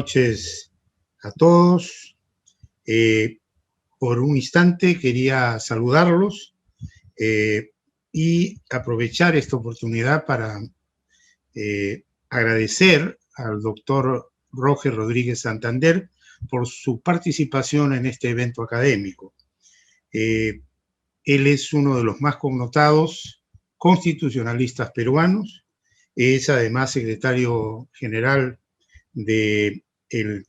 noches a todos. Por un instante quería saludarlos y aprovechar esta oportunidad para agradecer al doctor Roger Rodríguez Santander por su participación en este evento académico. Él es uno de los más connotados constitucionalistas peruanos, es además secretario general del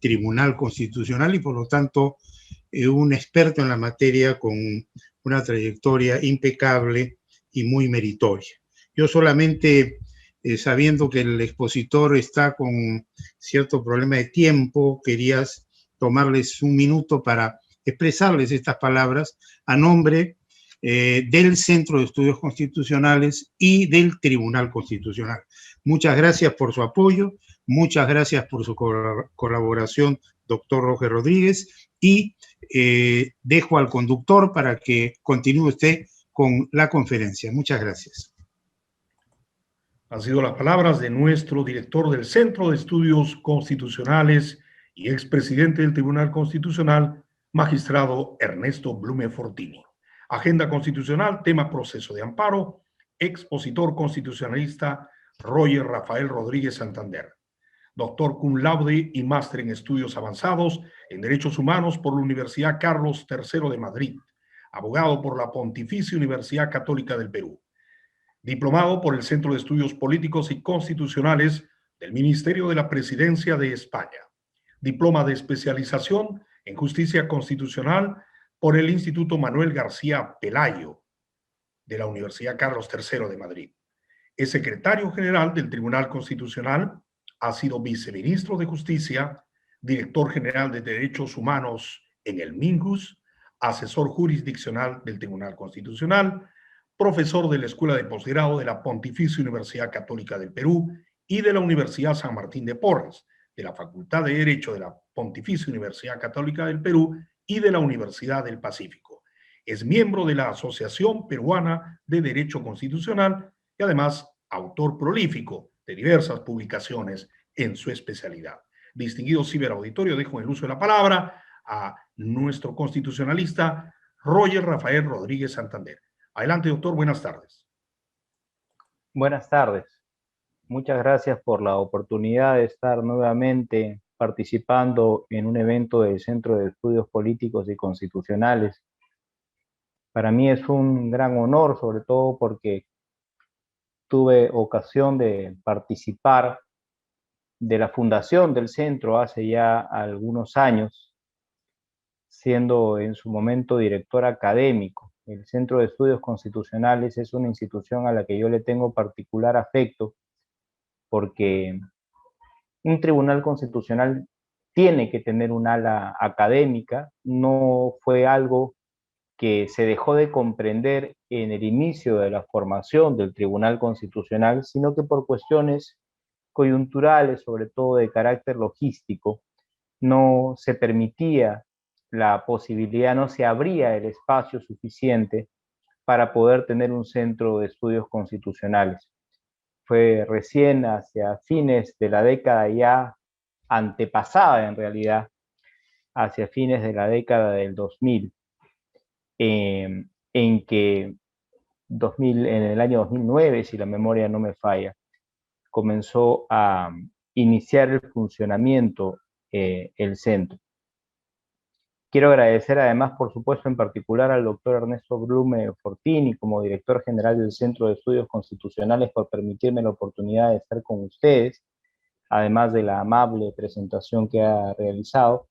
Tribunal Constitucional y por lo tanto un experto en la materia con una trayectoria impecable y muy meritoria. Yo solamente, sabiendo que el expositor está con cierto problema de tiempo, quería tomarles un minuto para expresarles estas palabras a nombre del Centro de Estudios Constitucionales y del Tribunal Constitucional. Muchas gracias por su apoyo, muchas gracias por su colaboración, doctor Roger Rodríguez, y dejo al conductor para que continúe usted con la conferencia. Muchas gracias. Han sido las palabras de nuestro director del Centro de Estudios Constitucionales y expresidente del Tribunal Constitucional, magistrado Ernesto Blume Fortini. Agenda constitucional, tema proceso de amparo, expositor constitucionalista Roger Rafael Rodríguez Santander. Doctor cum laude y máster en estudios avanzados en Derechos Humanos por la Universidad Carlos III de Madrid. Abogado por la Pontificia Universidad Católica del Perú. Diplomado por el Centro de Estudios Políticos y Constitucionales del Ministerio de la Presidencia de España. Diploma de especialización en Justicia Constitucional por el Instituto Manuel García Pelayo de la Universidad Carlos III de Madrid. Es secretario general del Tribunal Constitucional, ha sido viceministro de Justicia, director general de Derechos Humanos en el MINJUS, asesor jurisdiccional del Tribunal Constitucional, profesor de la Escuela de Posgrado de la Pontificia Universidad Católica del Perú y de la Universidad San Martín de Porres, de la Facultad de Derecho de la Pontificia Universidad Católica del Perú y de la Universidad del Pacífico. Es miembro de la Asociación Peruana de Derecho Constitucional y además autor prolífico de diversas publicaciones en su especialidad. Distinguido ciberauditorio, dejo en el uso de la palabra a nuestro constitucionalista Roger Rafael Rodríguez Santander. Adelante, doctor, buenas tardes. Buenas tardes. Muchas gracias por la oportunidad de estar nuevamente participando en un evento del Centro de Estudios Políticos y Constitucionales. Para mí es un gran honor, sobre todo porque tuve ocasión de participar de la fundación del centro hace ya algunos años, siendo en su momento director académico. El Centro de Estudios Constitucionales es una institución a la que yo le tengo particular afecto porque un tribunal constitucional tiene que tener un ala académica. No fue algo que se dejó de comprender en el inicio de la formación del Tribunal Constitucional, sino que por cuestiones coyunturales, sobre todo de carácter logístico, no se permitía la posibilidad, no se abría el espacio suficiente para poder tener un centro de estudios constitucionales. Fue recién hacia fines de la década ya antepasada, en realidad, hacia fines de la década del 2000, en que en el año 2009, si la memoria no me falla, comenzó a iniciar el funcionamiento el centro. Quiero agradecer además, por supuesto, en particular al doctor Ernesto Blume Fortini, como director general del Centro de Estudios Constitucionales, por permitirme la oportunidad de estar con ustedes, además de la amable presentación que ha realizado.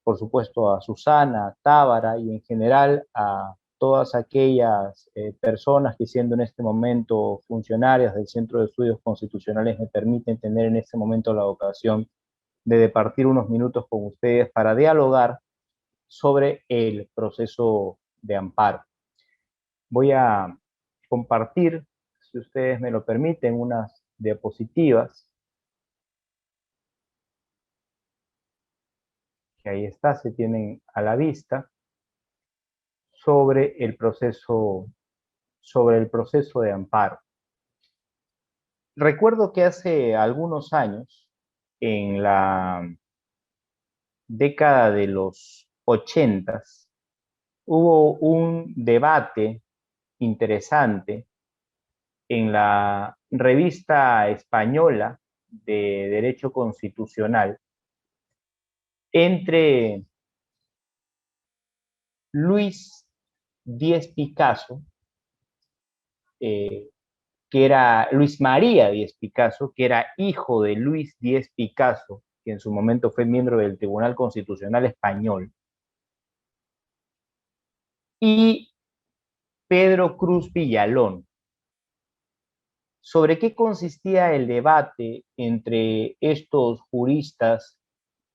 Por supuesto, a Susana, a Tábara y en general a todas aquellas personas que, siendo en este momento funcionarias del Centro de Estudios Constitucionales, me permiten tener en este momento la ocasión de departir unos minutos con ustedes para dialogar sobre el proceso de amparo. Voy a compartir, si ustedes me lo permiten, unas diapositivas. Que ahí está, se tienen a la vista, sobre el proceso de amparo. Recuerdo que hace algunos años, en la década de los 80, hubo un debate interesante en la revista española de Derecho Constitucional entre Luis Díez Picasso, que era Luis María Díez Picasso, que era hijo de Luis Díez Picasso, que en su momento fue miembro del Tribunal Constitucional Español, y Pedro Cruz Villalón. ¿Sobre qué consistía el debate entre estos juristas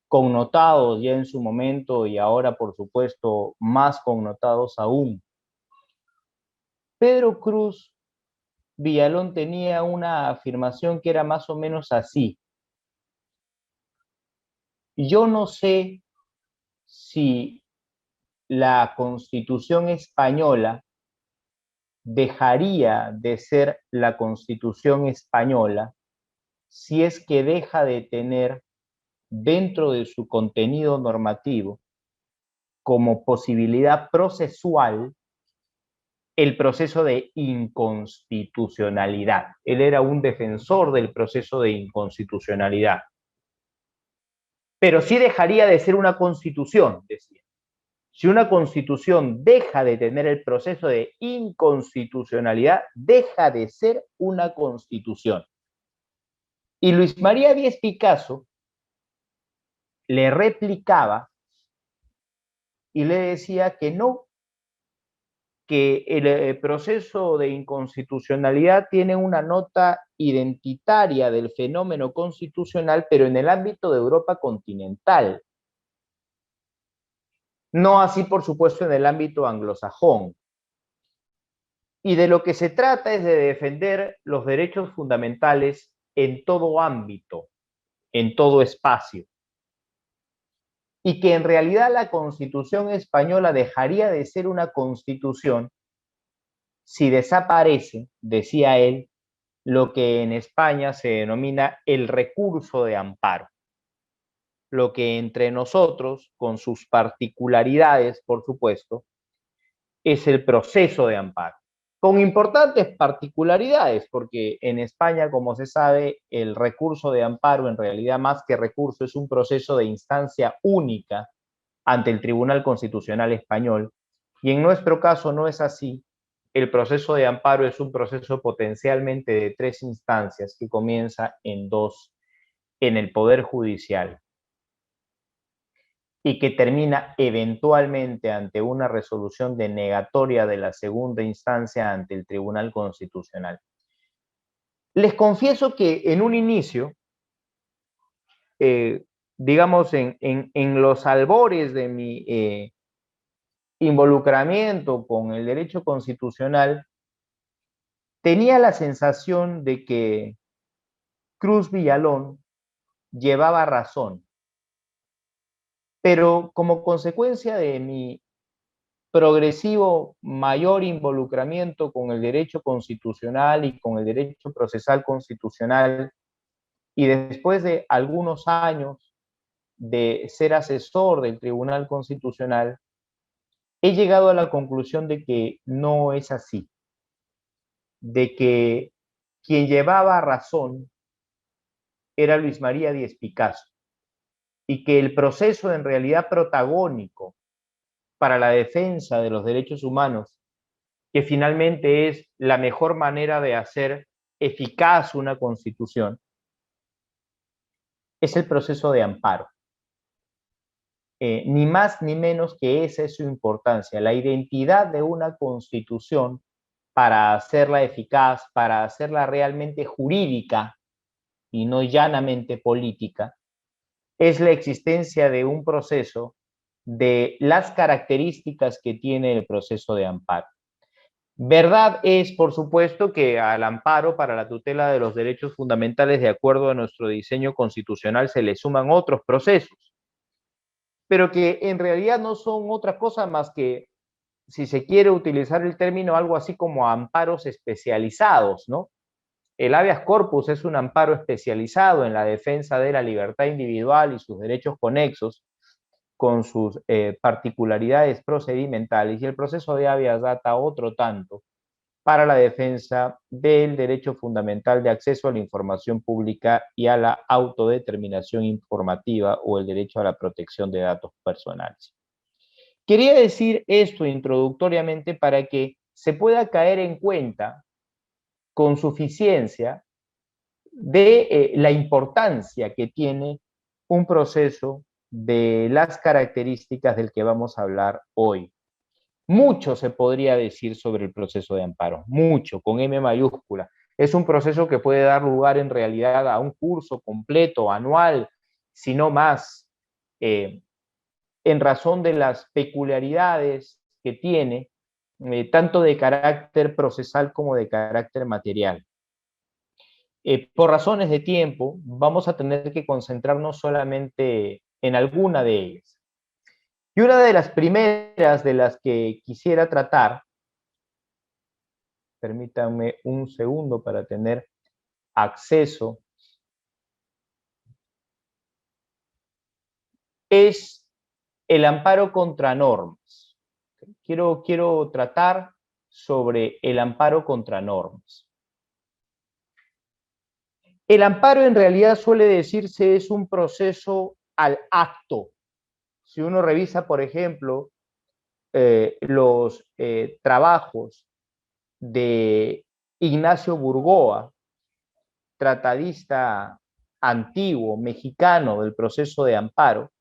connotados ya en su momento y ahora, por supuesto, más connotados aún? Pedro Cruz Villalón tenía una afirmación que era más o menos así: yo no sé si la Constitución española dejaría de ser la Constitución española si es que deja de tener dentro de su contenido normativo como posibilidad procesual el proceso de inconstitucionalidad. Él era un defensor del proceso de inconstitucionalidad. Pero sí dejaría de ser una constitución, decía. Si una constitución deja de tener el proceso de inconstitucionalidad, deja de ser una constitución. Y Luis María Díez Picasso le replicaba y le decía que no, que el proceso de inconstitucionalidad tiene una nota identitaria del fenómeno constitucional, pero en el ámbito de Europa continental. No así, por supuesto, en el ámbito anglosajón. Y de lo que se trata es de defender los derechos fundamentales en todo ámbito, en todo espacio. Y que en realidad la Constitución española dejaría de ser una constitución si desaparece, decía él, lo que en España se denomina el recurso de amparo. Lo que entre nosotros, con sus particularidades, por supuesto, es el proceso de amparo. Con importantes particularidades, porque en España, como se sabe, el recurso de amparo, en realidad más que recurso, es un proceso de instancia única ante el Tribunal Constitucional Español, y en nuestro caso no es así. El proceso de amparo es un proceso potencialmente de 3 instancias que comienza en 2 en el Poder Judicial y que termina eventualmente ante una resolución denegatoria de la segunda instancia ante el Tribunal Constitucional. Les confieso que en un inicio, digamos en los albores de mi involucramiento con el derecho constitucional, tenía la sensación de que Cruz Villalón llevaba razón. Pero como consecuencia de mi progresivo mayor involucramiento con el derecho constitucional y con el derecho procesal constitucional, y después de algunos años de ser asesor del Tribunal Constitucional, he llegado a la conclusión de que no es así, de que quien llevaba razón era Luis María Díez Picasso, y que el proceso en realidad protagónico para la defensa de los derechos humanos, que finalmente es la mejor manera de hacer eficaz una constitución, es el proceso de amparo. Ni más ni menos que esa es su importancia, la identidad de una constitución para hacerla eficaz, para hacerla realmente jurídica y no llanamente política, es la existencia de un proceso de las características que tiene el proceso de amparo. Verdad es, por supuesto, que al amparo para la tutela de los derechos fundamentales, de acuerdo a nuestro diseño constitucional, se le suman otros procesos, pero que en realidad no son otra cosa más que, si se quiere utilizar el término, algo así como amparos especializados, ¿no? El habeas corpus es un amparo especializado en la defensa de la libertad individual y sus derechos conexos, con sus particularidades procedimentales, y el proceso de habeas data otro tanto para la defensa del derecho fundamental de acceso a la información pública y a la autodeterminación informativa o el derecho a la protección de datos personales. Quería decir esto introductoriamente para que se pueda caer en cuenta con suficiencia de la importancia que tiene un proceso de las características del que vamos a hablar hoy. Mucho se podría decir sobre el proceso de amparo, mucho, con M mayúscula. Es un proceso que puede dar lugar en realidad a un curso completo, anual, si no más, en razón de las peculiaridades que tiene, tanto de carácter procesal como de carácter material. Por razones de tiempo, vamos a tener que concentrarnos solamente en alguna de ellas. Y una de las primeras de las que quisiera tratar, permítanme un segundo para tener acceso, es el amparo contra normas. Quiero tratar sobre el amparo contra normas. El amparo en realidad suele decirse es un proceso al acto. Si uno revisa, por ejemplo, los trabajos de Ignacio Burgoa, tratadista antiguo, mexicano del proceso de amparo,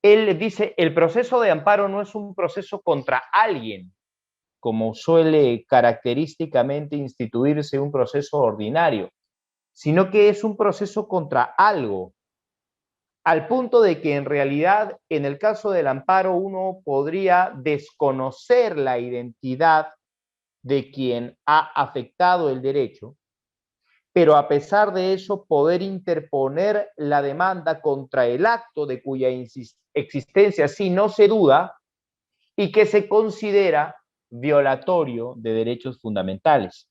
él dice, el proceso de amparo no es un proceso contra alguien, como suele característicamente instituirse un proceso ordinario, sino que es un proceso contra algo, al punto de que en realidad en el caso del amparo uno podría desconocer la identidad de quien ha afectado el derecho, pero a pesar de eso poder interponer la demanda contra el acto de cuya existencia sí no se duda y que se considera violatorio de derechos fundamentales.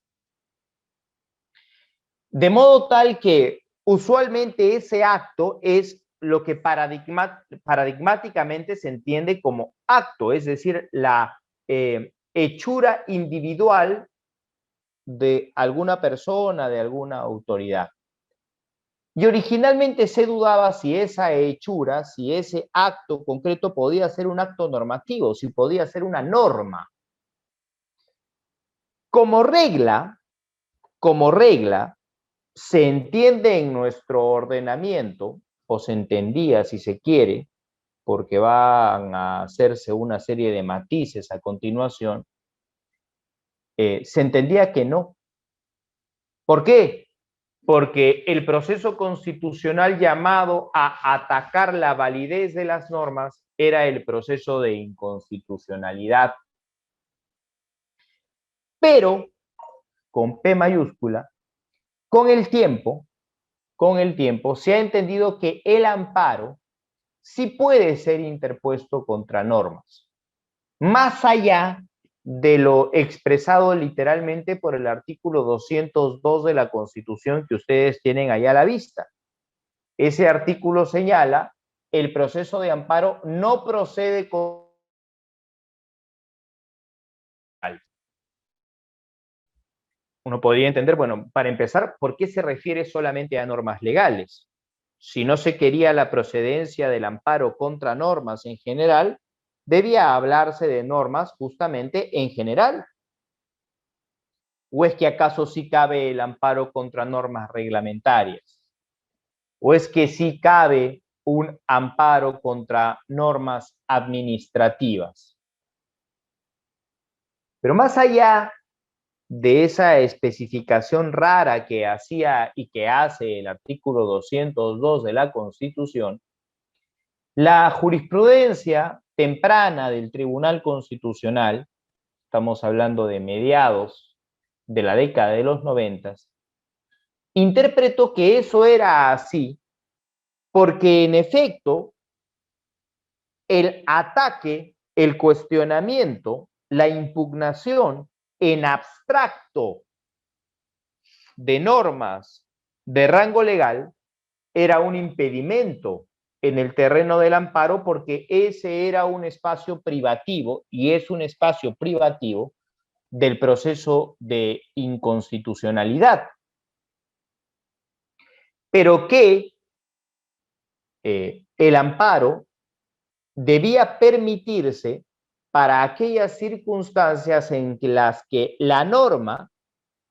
De modo tal que usualmente ese acto es lo que paradigmáticamente se entiende como acto, es decir, la hechura individual de alguna persona, de alguna autoridad. Y originalmente se dudaba si esa hechura, si ese acto concreto podía ser un acto normativo, si podía ser una norma. Como regla, se entiende en nuestro ordenamiento, o se entendía si se quiere, porque van a hacerse una serie de matices a continuación, se entendía que no. ¿Por qué? Porque el proceso constitucional llamado a atacar la validez de las normas era el proceso de inconstitucionalidad. Pero, con P mayúscula, con el tiempo se ha entendido que el amparo sí puede ser interpuesto contra normas, más allá de lo expresado literalmente por el artículo 202 de la Constitución que ustedes tienen allá a la vista. Ese artículo señala: el proceso de amparo no procede con... Uno podría entender, bueno, para empezar, ¿por qué se refiere solamente a normas legales? Si no se quería la procedencia del amparo contra normas en general, debía hablarse de normas justamente en general. ¿O es que acaso sí cabe el amparo contra normas reglamentarias? ¿O es que sí cabe un amparo contra normas administrativas? Pero más allá de esa especificación rara que hacía y que hace el artículo 202 de la Constitución, la jurisprudencia temprana del Tribunal Constitucional, estamos hablando de mediados de la década de los 90, interpretó que eso era así porque en efecto el ataque, el cuestionamiento, la impugnación en abstracto de normas de rango legal era un impedimento en el terreno del amparo porque ese era un espacio privativo y es un espacio privativo del proceso de inconstitucionalidad. Pero que el amparo debía permitirse para aquellas circunstancias en las que la norma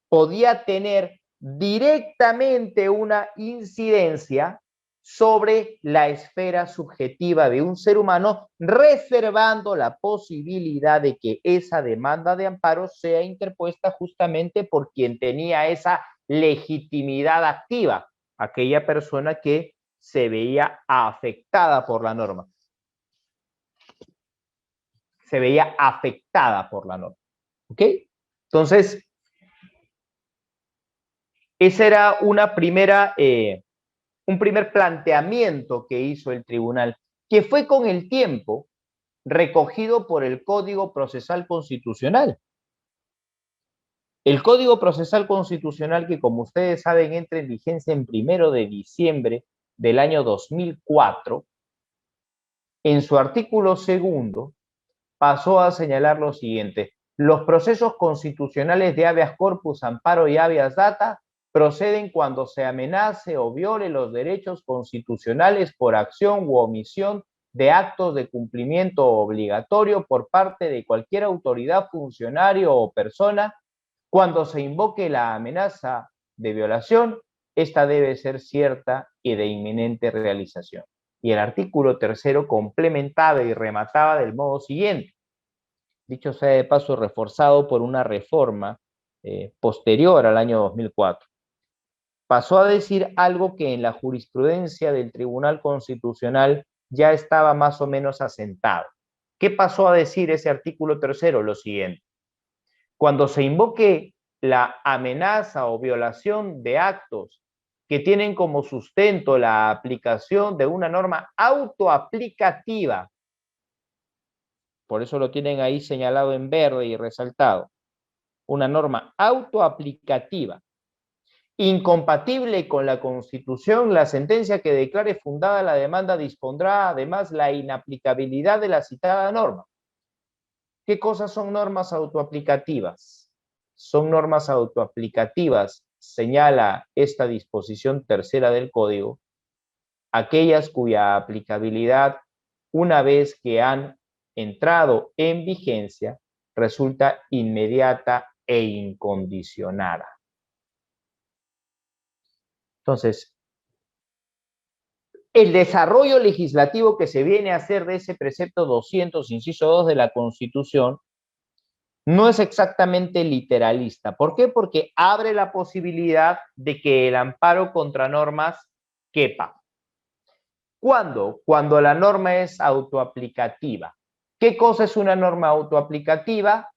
podía tener directamente una incidencia sobre la esfera subjetiva de un ser humano, reservando la posibilidad de que esa demanda de amparo sea interpuesta justamente por quien tenía esa legitimidad activa, aquella persona que se veía afectada por la norma. Se veía afectada por la norma. ¿Ok? Entonces, ese era un primer planteamiento que hizo el tribunal, que fue con el tiempo recogido por el Código Procesal Constitucional. El Código Procesal Constitucional, que como ustedes saben entra en vigencia en 1 de diciembre del año 2004, en su artículo 2 pasó a señalar lo siguiente: los procesos constitucionales de habeas corpus, amparo y habeas data proceden cuando se amenace o viole los derechos constitucionales por acción u omisión de actos de cumplimiento obligatorio por parte de cualquier autoridad, funcionario o persona. Cuando se invoque la amenaza de violación, esta debe ser cierta y de inminente realización. Y el artículo 3 complementaba y remataba del modo siguiente: dicho sea de paso, reforzado por una reforma posterior al año 2004. Pasó a decir algo que en la jurisprudencia del Tribunal Constitucional ya estaba más o menos asentado. ¿Qué pasó a decir ese artículo 3? Lo siguiente: cuando se invoque la amenaza o violación de actos que tienen como sustento la aplicación de una norma autoaplicativa, por eso lo tienen ahí señalado en verde y resaltado, una norma autoaplicativa, incompatible con la Constitución, la sentencia que declare fundada la demanda dispondrá además la inaplicabilidad de la citada norma. ¿Qué cosas son normas autoaplicativas? Son normas autoaplicativas, señala esta disposición tercera del Código, aquellas cuya aplicabilidad, una vez que han entrado en vigencia, resulta inmediata e incondicionada. Entonces, el desarrollo legislativo que se viene a hacer de ese precepto 200, inciso 2 de la Constitución, no es exactamente literalista. ¿Por qué? Porque abre la posibilidad de que el amparo contra normas quepa. ¿Cuándo? Cuando la norma es autoaplicativa. ¿Qué cosa es una norma autoaplicativa?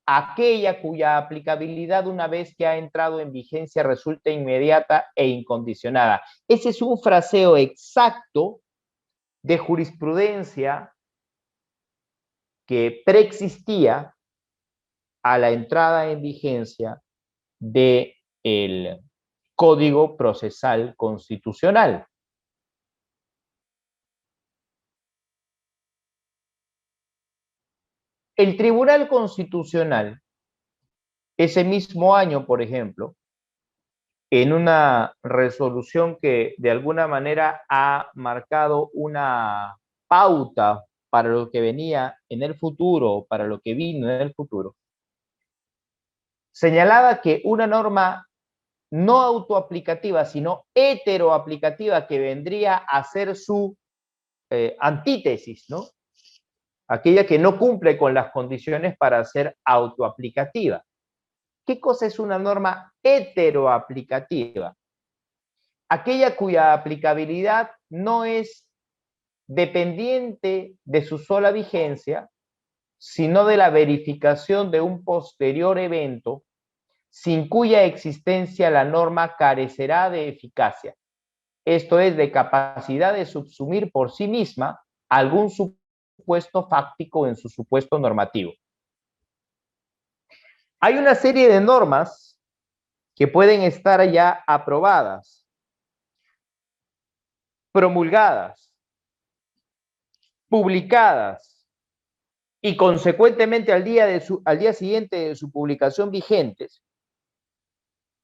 Aquella cuya aplicabilidad una vez que ha entrado en vigencia resulta inmediata e incondicionada. Ese es un fraseo exacto de jurisprudencia que preexistía a la entrada en vigencia del Código Procesal Constitucional. El Tribunal Constitucional, ese mismo año, por ejemplo, en una resolución que de alguna manera ha marcado una pauta para lo que venía en el futuro, para lo que vino en el futuro, señalaba que una norma no autoaplicativa, sino heteroaplicativa, que vendría a ser su antítesis, ¿no? Aquella que no cumple con las condiciones para ser autoaplicativa. ¿Qué cosa es una norma heteroaplicativa? Aquella cuya aplicabilidad no es dependiente de su sola vigencia, sino de la verificación de un posterior evento, sin cuya existencia la norma carecerá de eficacia. Esto es, de capacidad de subsumir por sí misma algún supuesto fáctico en su supuesto normativo. Hay una serie de normas que pueden estar ya aprobadas, promulgadas, publicadas y consecuentemente al día siguiente de su publicación vigentes,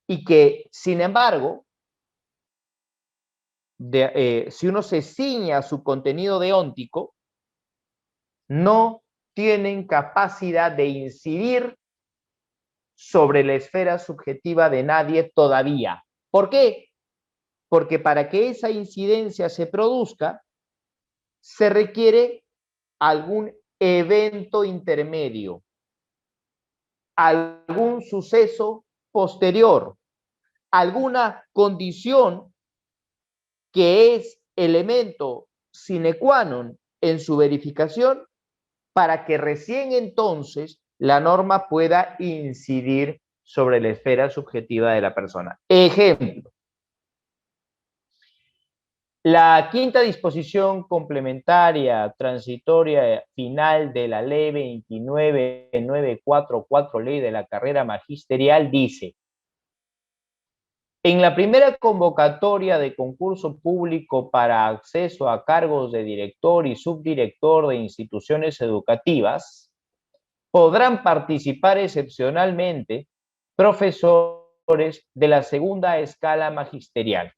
y que, sin embargo, si uno se ciña a su contenido deóntico, no tienen capacidad de incidir sobre la esfera subjetiva de nadie todavía. ¿Por qué? Porque para que esa incidencia se produzca, se requiere algún evento intermedio, algún suceso posterior, alguna condición que es elemento sine qua non en su verificación, para que recién entonces la norma pueda incidir sobre la esfera subjetiva de la persona. Ejemplo, la quinta disposición complementaria transitoria final de la ley 29944, ley de la carrera magisterial, dice: en la primera convocatoria de concurso público para acceso a cargos de director y subdirector de instituciones educativas, podrán participar excepcionalmente profesores de la segunda escala magisterial.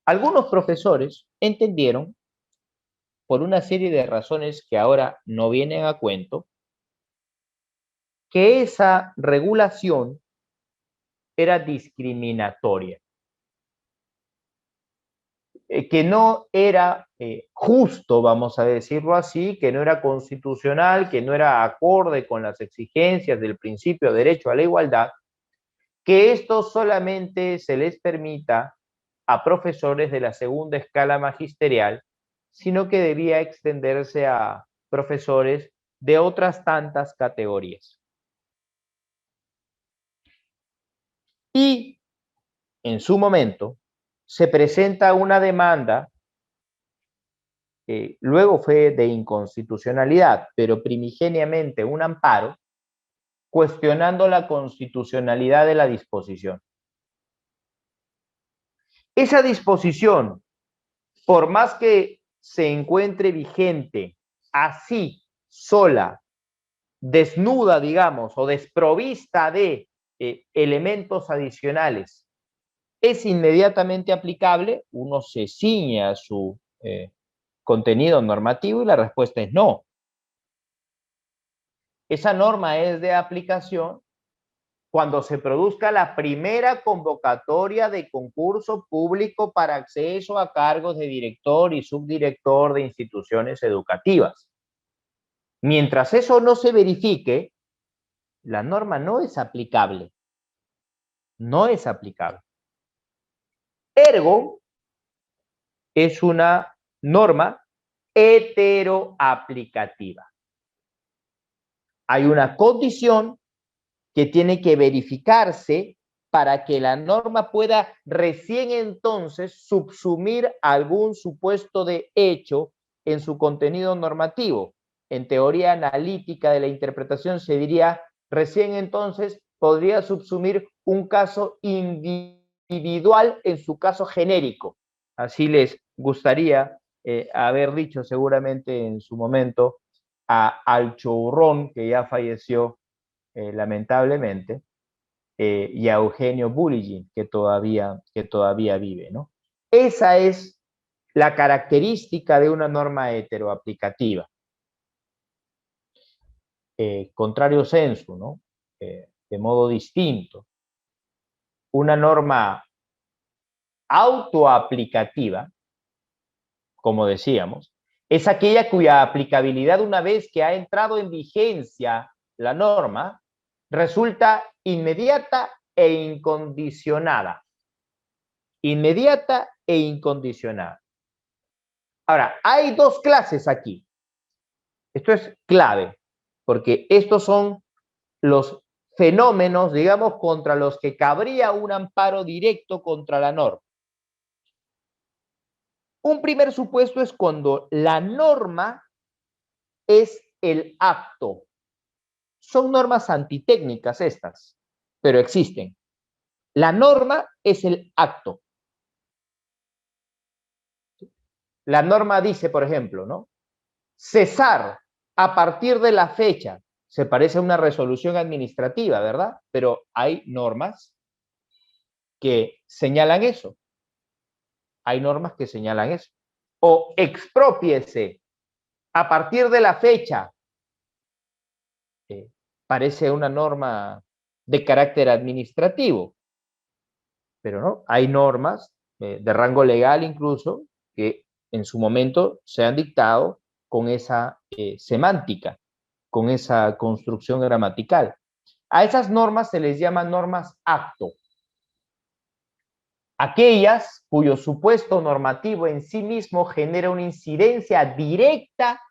Algunos profesores entendieron, por una serie de razones que ahora no vienen a cuento, que esa regulación era discriminatoria, que no era justo, vamos a decirlo así, que no era constitucional, que no era acorde con las exigencias del principio de derecho a la igualdad, que esto solamente se les permita a profesores de la segunda escala magisterial, sino que debía extenderse a profesores de otras tantas categorías. Y en su momento se presenta una demanda, que luego fue de inconstitucionalidad, pero primigeniamente un amparo, cuestionando la constitucionalidad de la disposición. Esa disposición, por más que se encuentre vigente así, sola, desnuda, digamos, o desprovista de elementos adicionales, es inmediatamente aplicable, uno se ciñe a su contenido normativo y la respuesta es no. Esa norma es de aplicación cuando se produzca la primera convocatoria de concurso público para acceso a cargos de director y subdirector de instituciones educativas. Mientras eso no se verifique, la norma no es aplicable. No es aplicable. Ergo, es una norma heteroaplicativa. Hay una condición que tiene que verificarse para que la norma pueda recién entonces subsumir algún supuesto de hecho en su contenido normativo. En teoría analítica de la interpretación se diría, recién entonces podría subsumir un caso individual en su caso genérico. Así les gustaría haber dicho seguramente en su momento a Alchourrón, que ya falleció lamentablemente, y a Eugenio Bulligin, que todavía vive, ¿no? Esa es la característica de una norma heteroaplicativa. Contrario sensu, ¿no? De modo distinto. Una norma autoaplicativa, como decíamos, es aquella cuya aplicabilidad, una vez que ha entrado en vigencia la norma, resulta inmediata e incondicionada. Inmediata e incondicionada. Ahora, hay dos clases aquí. Esto es clave, porque estos son los fenómenos, digamos, contra los que cabría un amparo directo contra la norma. Un primer supuesto es cuando la norma es el acto. Son normas antitécnicas estas, pero existen. La norma es el acto. La norma dice, por ejemplo, ¿no? Cesar a partir de la fecha. Se parece a una resolución administrativa, ¿verdad? Pero hay normas que señalan eso. Hay normas que señalan eso. O exprópiese a partir de la fecha. Parece una norma de carácter administrativo, pero no, hay normas de rango legal incluso que en su momento se han dictado con esa semántica, con esa construcción gramatical. A esas normas se les llama normas acto. Aquellas cuyo supuesto normativo en sí mismo genera una incidencia directa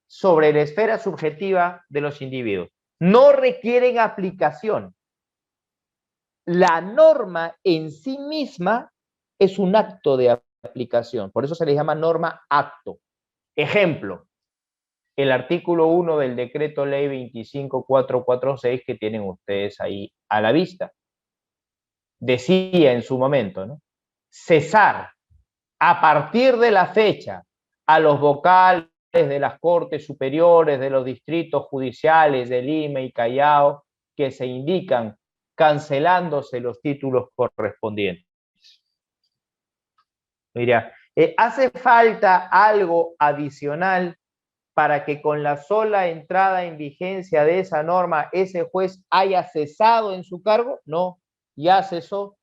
sobre la esfera subjetiva de los individuos. No requieren aplicación. La norma en sí misma es un acto de aplicación, por eso se le llama norma acto. Ejemplo, el artículo 1 del decreto ley 25446 que tienen ustedes ahí a la vista. Decía en su momento, ¿no? Cesar a partir de la fecha a los vocales de las Cortes Superiores, de los distritos judiciales de Lima y Callao, que se indican cancelándose los títulos correspondientes. Mira, hace falta algo adicional para que con la sola entrada en vigencia de esa norma ese juez haya cesado en su cargo. No, ya cesó.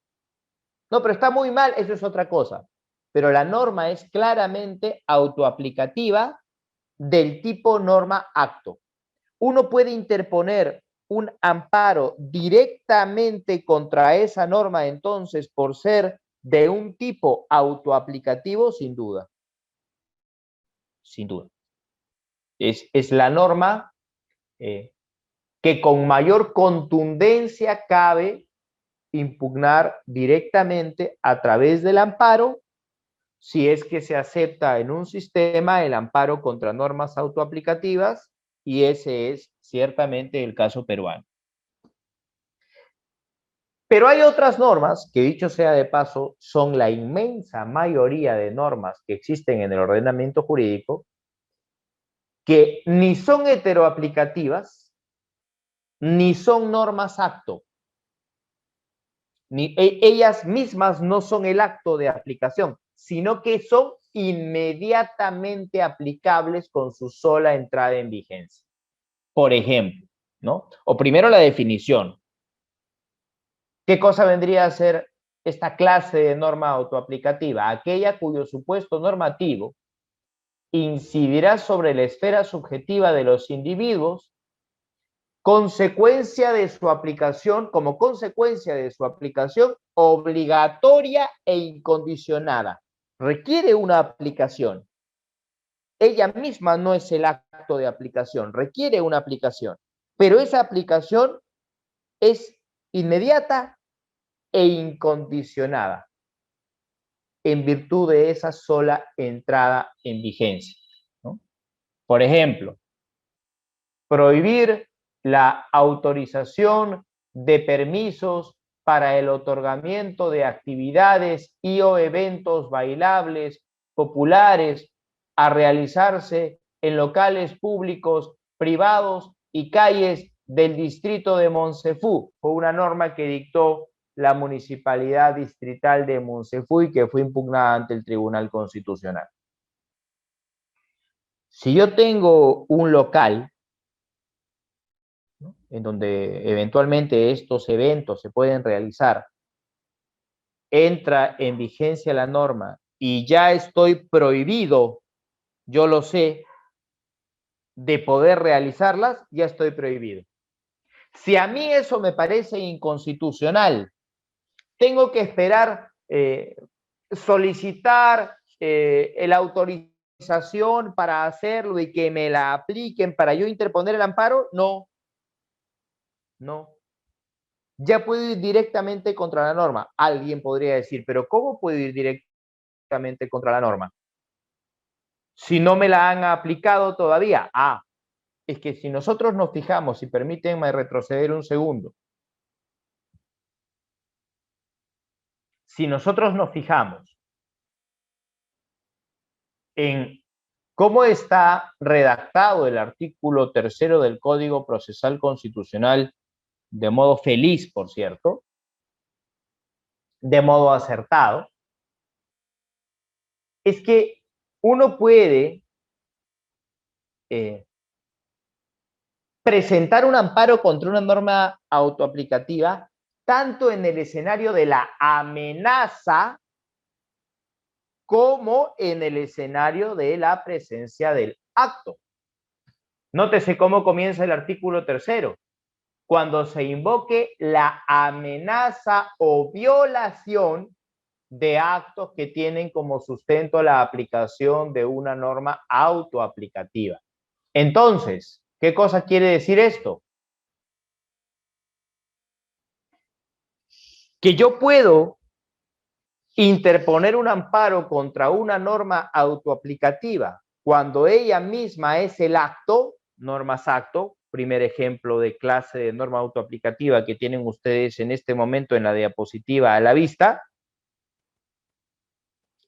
No, pero está muy mal, eso es otra cosa. Pero la norma es claramente autoaplicativa del tipo norma acto. Uno puede interponer un amparo directamente contra esa norma entonces por ser de un tipo autoaplicativo, sin duda. Sin duda. Es la norma que con mayor contundencia cabe impugnar directamente a través del amparo, si es que se acepta en un sistema el amparo contra normas autoaplicativas, y ese es ciertamente el caso peruano. Pero hay otras normas que, dicho sea de paso, son la inmensa mayoría de normas que existen en el ordenamiento jurídico, que ni son heteroaplicativas, ni son normas acto. Ellas mismas no son el acto de aplicación, sino que son inmediatamente aplicables con su sola entrada en vigencia. Por ejemplo, ¿no? O primero la definición. ¿Qué cosa vendría a ser esta clase de norma autoaplicativa? Aquella cuyo supuesto normativo incidirá sobre la esfera subjetiva de los individuos consecuencia de su aplicación, como consecuencia de su aplicación obligatoria e incondicionada. Requiere una aplicación. Ella misma no es el acto de aplicación, requiere una aplicación, pero esa aplicación es inmediata e incondicionada en virtud de esa sola entrada en vigencia, ¿no? Por ejemplo, prohibir la autorización de permisos para el otorgamiento de actividades y o eventos bailables populares a realizarse en locales públicos, privados y calles del distrito de Monsefú. Fue una norma que dictó la municipalidad distrital de Monsefú y que fue impugnada ante el Tribunal Constitucional. Si yo tengo un local, ¿no?, en donde eventualmente estos eventos se pueden realizar, entra en vigencia la norma y ya estoy prohibido, yo lo sé, de poder realizarlas, ya estoy prohibido. Si a mí eso me parece inconstitucional, tengo que esperar, solicitar la autorización para hacerlo y que me la apliquen para yo interponer el amparo. No, no. Ya puedo ir directamente contra la norma. Alguien podría decir, pero ¿cómo puedo ir directamente contra la norma si no me la han aplicado todavía? Ah, es que si nosotros nos fijamos, y permítanme retroceder un segundo, si nosotros nos fijamos en cómo está redactado el artículo 3º del Código Procesal Constitucional, de modo feliz, por cierto, de modo acertado, es que uno puede presentar un amparo contra una norma autoaplicativa tanto en el escenario de la amenaza como en el escenario de la presencia del acto. Nótese cómo comienza el artículo 3º. Cuando se invoque la amenaza o violación de actos que tienen como sustento la aplicación de una norma autoaplicativa. Entonces, ¿qué cosa quiere decir esto? Que yo puedo interponer un amparo contra una norma autoaplicativa cuando ella misma es el acto, normas acto, primer ejemplo de clase de norma autoaplicativa que tienen ustedes en este momento en la diapositiva a la vista,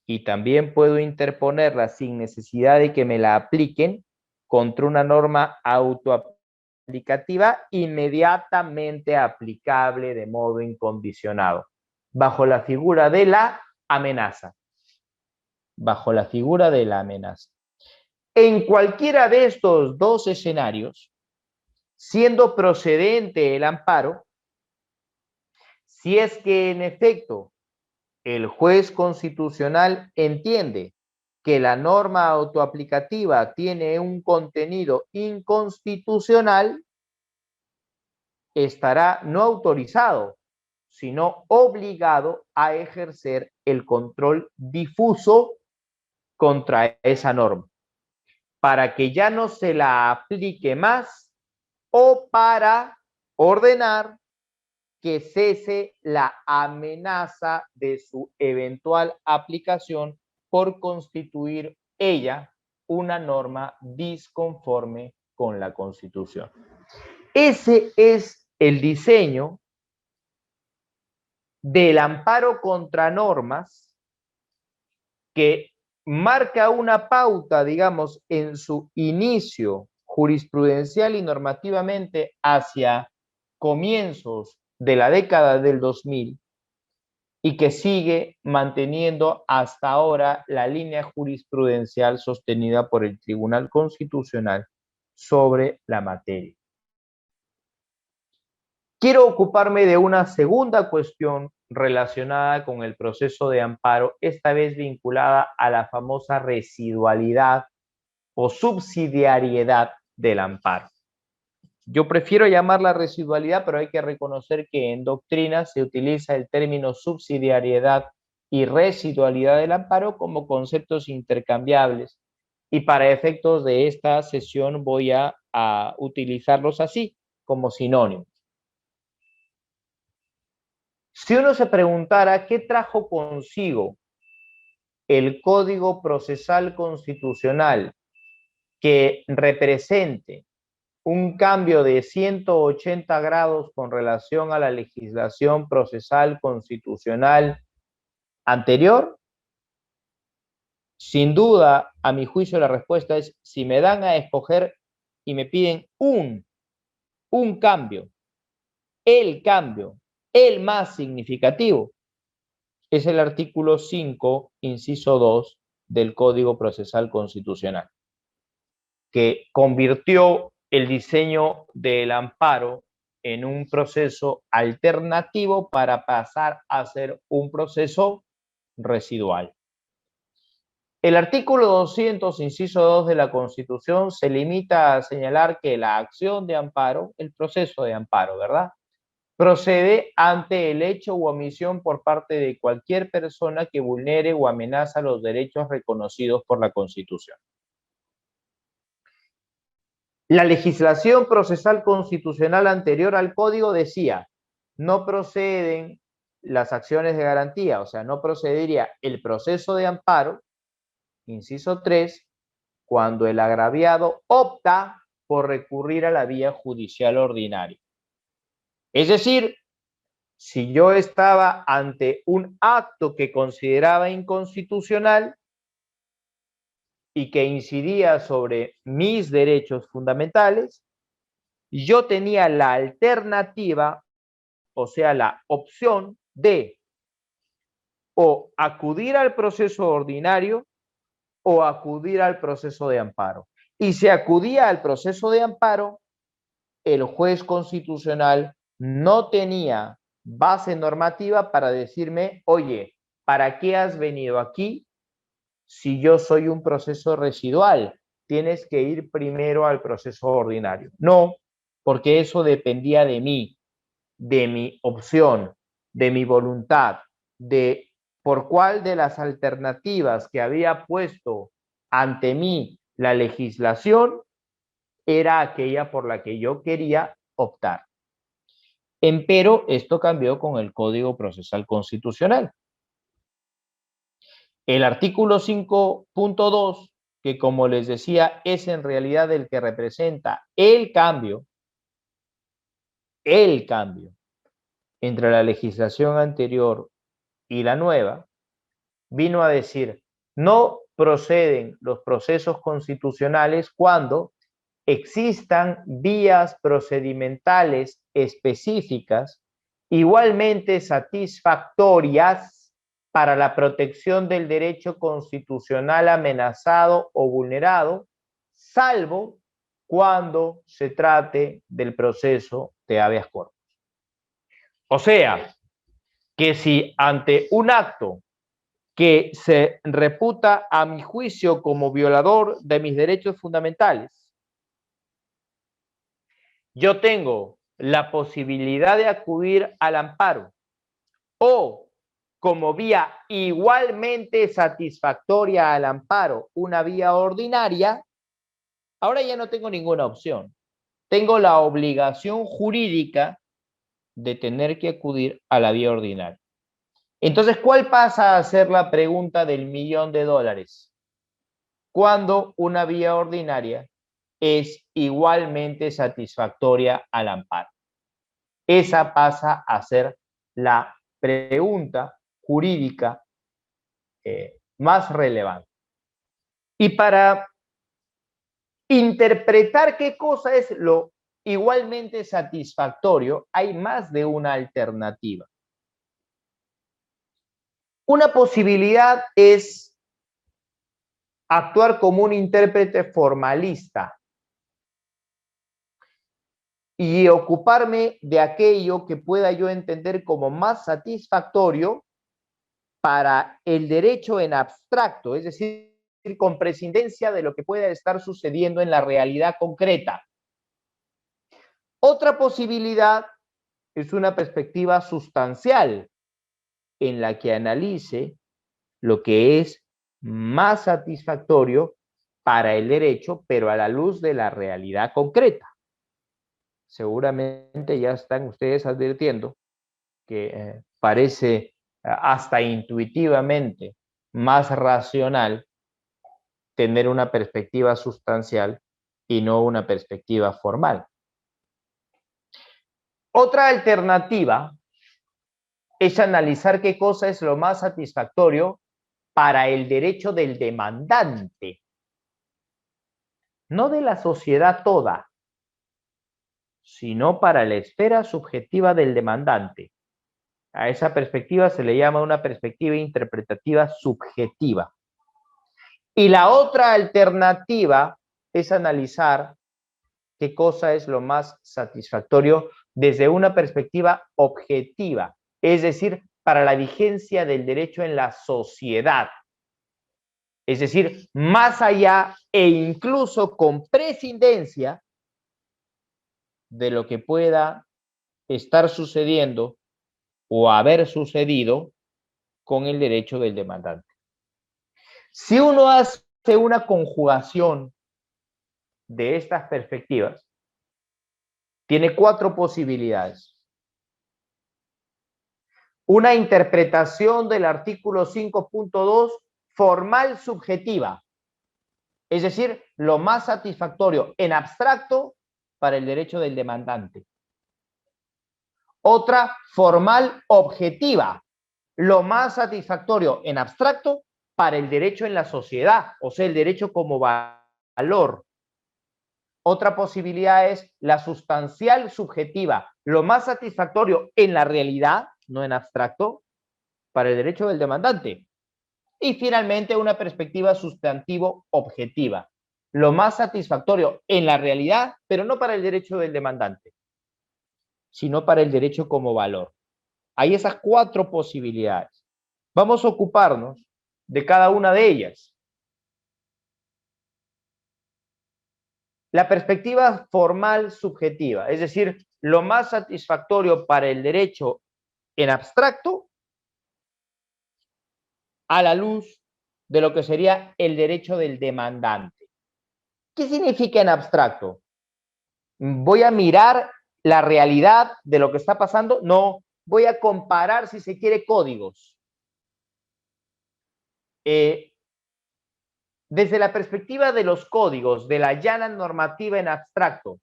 y también puedo interponerla sin necesidad de que me la apliquen contra una norma autoaplicativa inmediatamente aplicable de modo incondicionado, bajo la figura de la amenaza. Bajo la figura de la amenaza. En cualquiera de estos dos escenarios, siendo procedente el amparo, si es que en efecto el juez constitucional entiende que la norma autoaplicativa tiene un contenido inconstitucional, estará no autorizado, sino obligado a ejercer el control difuso contra esa norma, para que ya no se la aplique más o para ordenar que cese la amenaza de su eventual aplicación por constituir ella una norma disconforme con la Constitución. Ese es el diseño del amparo contra normas que marca una pauta, digamos, en su inicio jurisprudencial y normativamente hacia comienzos de la década del 2000 y que sigue manteniendo hasta ahora la línea jurisprudencial sostenida por el Tribunal Constitucional sobre la materia. Quiero ocuparme de una segunda cuestión relacionada con el proceso de amparo, esta vez vinculada a la famosa residualidad o subsidiariedad del amparo. Yo prefiero llamarla residualidad, pero hay que reconocer que en doctrina se utiliza el término subsidiariedad y residualidad del amparo como conceptos intercambiables. Y para efectos de esta sesión voy a utilizarlos así, como sinónimos. Si uno se preguntara qué trajo consigo el Código Procesal Constitucional que represente un cambio de 180 grados con relación a la legislación procesal constitucional anterior, sin duda, a mi juicio, la respuesta es: si me dan a escoger y me piden un cambio, el más significativo, es el artículo 5, inciso 2 del Código Procesal Constitucional, que convirtió el diseño del amparo en un proceso alternativo para pasar a ser un proceso residual. El artículo 200, inciso 2 de la Constitución se limita a señalar que la acción de amparo, el proceso de amparo, ¿verdad?, procede ante el hecho u omisión por parte de cualquier persona que vulnere o amenaza los derechos reconocidos por la Constitución. La legislación procesal constitucional anterior al Código decía: no proceden las acciones de garantía, o sea, no procedería el proceso de amparo, inciso 3, cuando el agraviado opta por recurrir a la vía judicial ordinaria. Es decir, si yo estaba ante un acto que consideraba inconstitucional, y que incidía sobre mis derechos fundamentales, yo tenía la alternativa, o sea, la opción de o acudir al proceso ordinario o acudir al proceso de amparo. Y si acudía al proceso de amparo, el juez constitucional no tenía base normativa para decirme, oye, ¿para qué has venido aquí si yo soy un proceso residual? Tienes que ir primero al proceso ordinario. No, porque eso dependía de mí, de mi opción, de mi voluntad, de por cuál de las alternativas que había puesto ante mí la legislación era aquella por la que yo quería optar. Empero esto cambió con el Código Procesal Constitucional. El artículo 5.2, que como les decía, es en realidad el que representa el cambio entre la legislación anterior y la nueva, vino a decir, no proceden los procesos constitucionales cuando existan vías procedimentales específicas igualmente satisfactorias para la protección del derecho constitucional amenazado o vulnerado, salvo cuando se trate del proceso de habeas corpus. O sea, que si ante un acto que se reputa a mi juicio como violador de mis derechos fundamentales, yo tengo la posibilidad de acudir al amparo o como vía igualmente satisfactoria al amparo, una vía ordinaria, ahora ya no tengo ninguna opción. Tengo la obligación jurídica de tener que acudir a la vía ordinaria. Entonces, ¿cuál pasa a ser la pregunta del $1.000.000? Cuando una vía ordinaria es igualmente satisfactoria al amparo. Esa pasa a ser la pregunta jurídica más relevante. Y para interpretar qué cosa es lo igualmente satisfactorio, hay más de una alternativa. Una posibilidad es actuar como un intérprete formalista y ocuparme de aquello que pueda yo entender como más satisfactorio para el derecho en abstracto, es decir, con prescindencia de lo que pueda estar sucediendo en la realidad concreta. Otra posibilidad es una perspectiva sustancial en la que analice lo que es más satisfactorio para el derecho, pero a la luz de la realidad concreta. Seguramente ya están ustedes advirtiendo que parece hasta intuitivamente más racional tener una perspectiva sustancial y no una perspectiva formal. Otra alternativa es analizar qué cosa es lo más satisfactorio para el derecho del demandante, no de la sociedad toda, sino para la esfera subjetiva del demandante. A esa perspectiva se le llama una perspectiva interpretativa subjetiva. Y la otra alternativa es analizar qué cosa es lo más satisfactorio desde una perspectiva objetiva, es decir, para la vigencia del derecho en la sociedad. Es decir, más allá e incluso con prescindencia de lo que pueda estar sucediendo o haber sucedido con el derecho del demandante. Si uno hace una conjugación de estas perspectivas, tiene 4 posibilidades. Una interpretación del artículo 5.2 formal subjetiva, es decir, lo más satisfactorio en abstracto para el derecho del demandante. Otra formal objetiva, lo más satisfactorio en abstracto para el derecho en la sociedad, o sea, el derecho como valor. Otra posibilidad es la sustancial subjetiva, lo más satisfactorio en la realidad, no en abstracto, para el derecho del demandante. Y finalmente una perspectiva sustantivo objetiva, lo más satisfactorio en la realidad, pero no para el derecho del demandante, sino para el derecho como valor. Hay esas 4 posibilidades. Vamos a ocuparnos de cada una de ellas. La perspectiva formal subjetiva, es decir, lo más satisfactorio para el derecho en abstracto a la luz de lo que sería el derecho del demandante. ¿Qué significa en abstracto? ¿Voy a mirar la realidad de lo que está pasando? No, voy a comparar, si se quiere, códigos. Desde la perspectiva de los códigos, de la llana normativa en abstracto,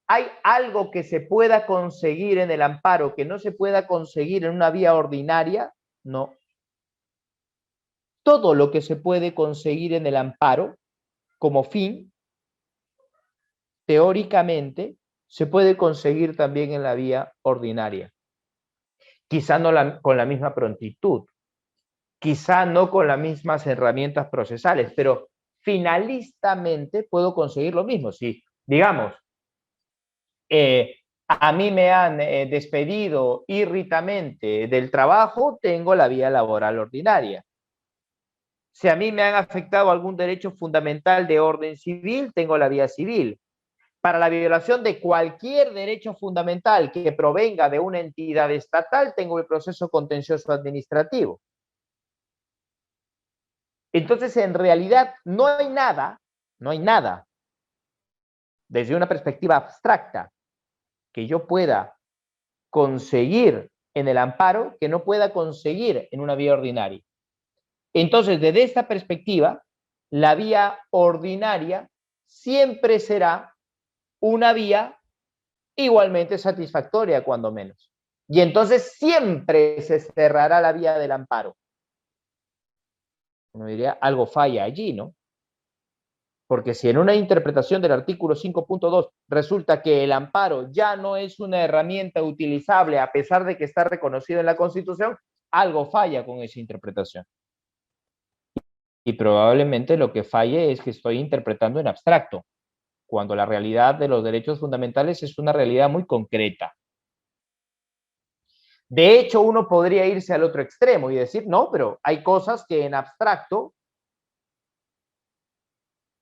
¿hay algo que se pueda conseguir en el amparo que no se pueda conseguir en una vía ordinaria? No. Todo lo que se puede conseguir en el amparo como fin, teóricamente, se puede conseguir también en la vía ordinaria. Quizá no con la misma prontitud, quizá no con las mismas herramientas procesales, pero finalistamente puedo conseguir lo mismo. Si, digamos, a mí me han despedido irritamente del trabajo, tengo la vía laboral ordinaria. Si a mí me han afectado algún derecho fundamental de orden civil, tengo la vía civil. Para la violación de cualquier derecho fundamental que provenga de una entidad estatal, tengo el proceso contencioso administrativo. Entonces, en realidad, no hay nada, desde una perspectiva abstracta, que yo pueda conseguir en el amparo que no pueda conseguir en una vía ordinaria. Entonces, desde esta perspectiva, la vía ordinaria siempre será una vía igualmente satisfactoria, cuando menos. Y entonces siempre se cerrará la vía del amparo. Uno diría, algo falla allí, ¿no? Porque si en una interpretación del artículo 5.2 resulta que el amparo ya no es una herramienta utilizable a pesar de que está reconocido en la Constitución, algo falla con esa interpretación. Y probablemente lo que falle es que estoy interpretando en abstracto, cuando la realidad de los derechos fundamentales es una realidad muy concreta. De hecho, uno podría irse al otro extremo y decir, no, pero hay cosas que en abstracto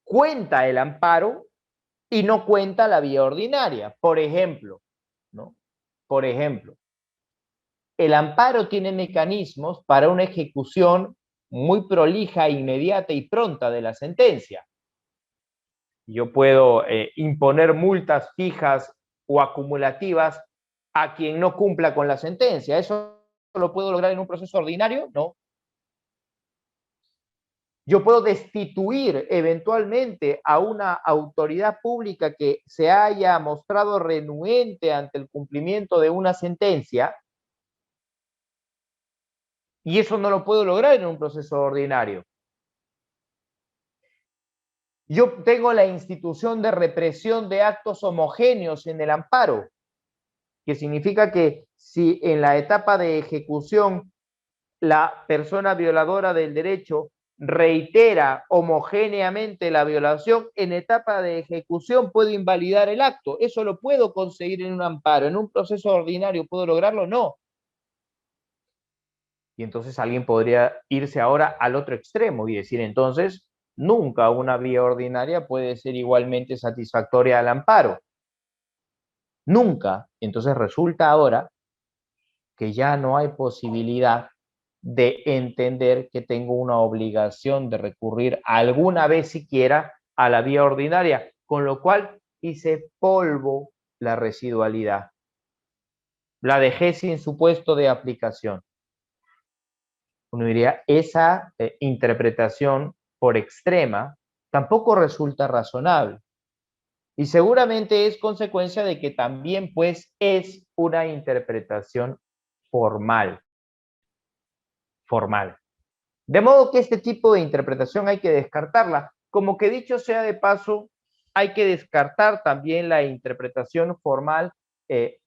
cuenta el amparo y no cuenta la vía ordinaria. Por ejemplo, ¿no? Por ejemplo, el amparo tiene mecanismos para una ejecución muy prolija, inmediata y pronta de la sentencia. Yo puedo imponer multas fijas o acumulativas a quien no cumpla con la sentencia. ¿Eso lo puedo lograr en un proceso ordinario? No. Yo puedo destituir eventualmente a una autoridad pública que se haya mostrado renuente ante el cumplimiento de una sentencia, y eso no lo puedo lograr en un proceso ordinario. Yo tengo la institución de represión de actos homogéneos en el amparo, que significa que si en la etapa de ejecución la persona violadora del derecho reitera homogéneamente la violación, en etapa de ejecución puedo invalidar el acto. Eso lo puedo conseguir en un amparo. ¿En un proceso ordinario puedo lograrlo? No. Y entonces alguien podría irse ahora al otro extremo y decir, entonces, nunca una vía ordinaria puede ser igualmente satisfactoria al amparo. Nunca. Entonces resulta ahora que ya no hay posibilidad de entender que tengo una obligación de recurrir alguna vez siquiera a la vía ordinaria, con lo cual hice polvo la residualidad. La dejé sin su puesto de aplicación. Uno diría, esa interpretación por extrema tampoco resulta razonable. Y seguramente es consecuencia de que también, pues, es una interpretación formal. De modo que este tipo de interpretación hay que descartarla. Como que dicho sea de paso, hay que descartar también la interpretación formal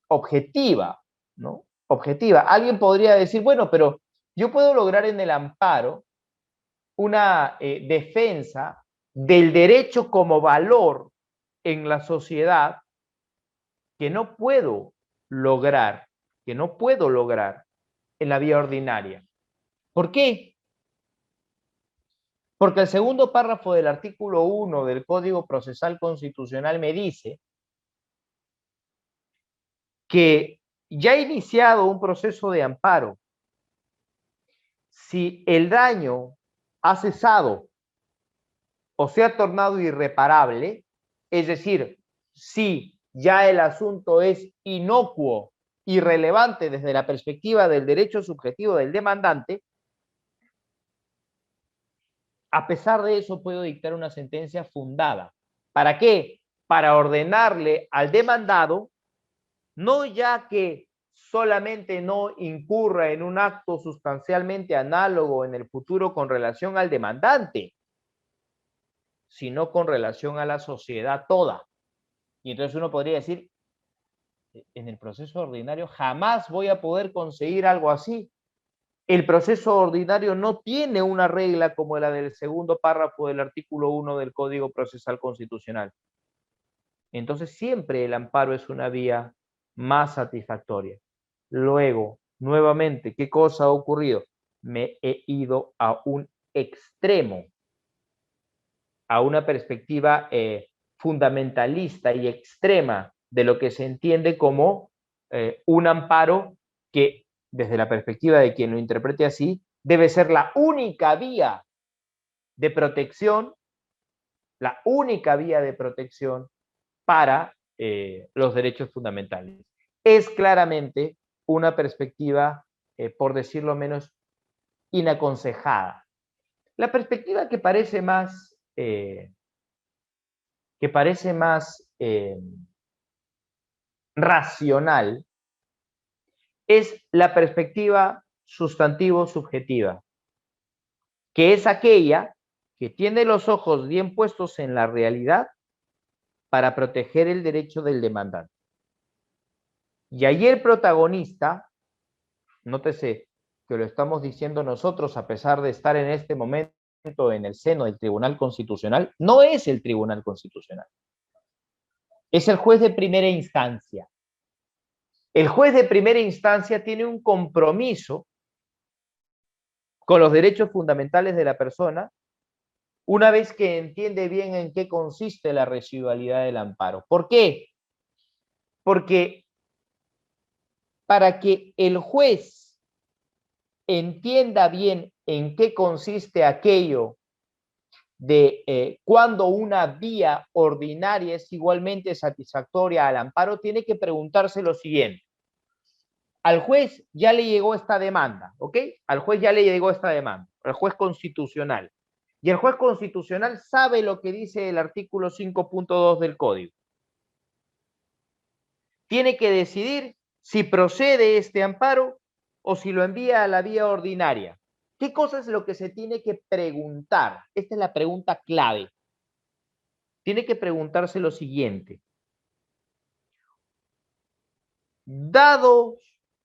objetiva, ¿no? Objetiva. Alguien podría decir, bueno, pero yo puedo lograr en el amparo una defensa del derecho como valor en la sociedad que no puedo lograr, en la vía ordinaria. ¿Por qué? Porque el segundo párrafo del artículo 1 del Código Procesal Constitucional me dice que ya ha iniciado un proceso de amparo. Si el daño ha cesado o se ha tornado irreparable, es decir, si ya el asunto es inocuo, irrelevante desde la perspectiva del derecho subjetivo del demandante, a pesar de eso puedo dictar una sentencia fundada. ¿Para qué? Para ordenarle al demandado, no ya que solamente no incurra en un acto sustancialmente análogo en el futuro con relación al demandante, sino con relación a la sociedad toda. Y entonces uno podría decir, en el proceso ordinario jamás voy a poder conseguir algo así. El proceso ordinario no tiene una regla como la del segundo párrafo del artículo 1 del Código Procesal Constitucional. Entonces siempre el amparo es una vía más satisfactoria. Luego, nuevamente, ¿qué cosa ha ocurrido? Me he ido a un extremo, a una perspectiva fundamentalista y extrema de lo que se entiende como un amparo que, desde la perspectiva de quien lo interprete así, debe ser la única vía de protección, para los derechos fundamentales. Es claramente una perspectiva, por decirlo menos, inaconsejada. La perspectiva que parece más racional es la perspectiva sustantivo-subjetiva, que es aquella que tiene los ojos bien puestos en la realidad para proteger el derecho del demandante. Y ahí el protagonista, nótese que lo estamos diciendo nosotros a pesar de estar en este momento en el seno del Tribunal Constitucional, no es el Tribunal Constitucional, es el juez de primera instancia. El juez de primera instancia tiene un compromiso con los derechos fundamentales de la persona una vez que entiende bien en qué consiste la residualidad del amparo. ¿Por qué? Porque para que el juez entienda bien en qué consiste aquello de cuando una vía ordinaria es igualmente satisfactoria al amparo, tiene que preguntarse lo siguiente. Al juez ya le llegó esta demanda, ¿ok? Al juez ya le llegó esta demanda, al juez constitucional. Y el juez constitucional sabe lo que dice el artículo 5.2 del Código. Tiene que decidir si procede este amparo o si lo envía a la vía ordinaria. ¿Qué cosa es lo que se tiene que preguntar? Esta es la pregunta clave. Tiene que preguntarse lo siguiente. Dados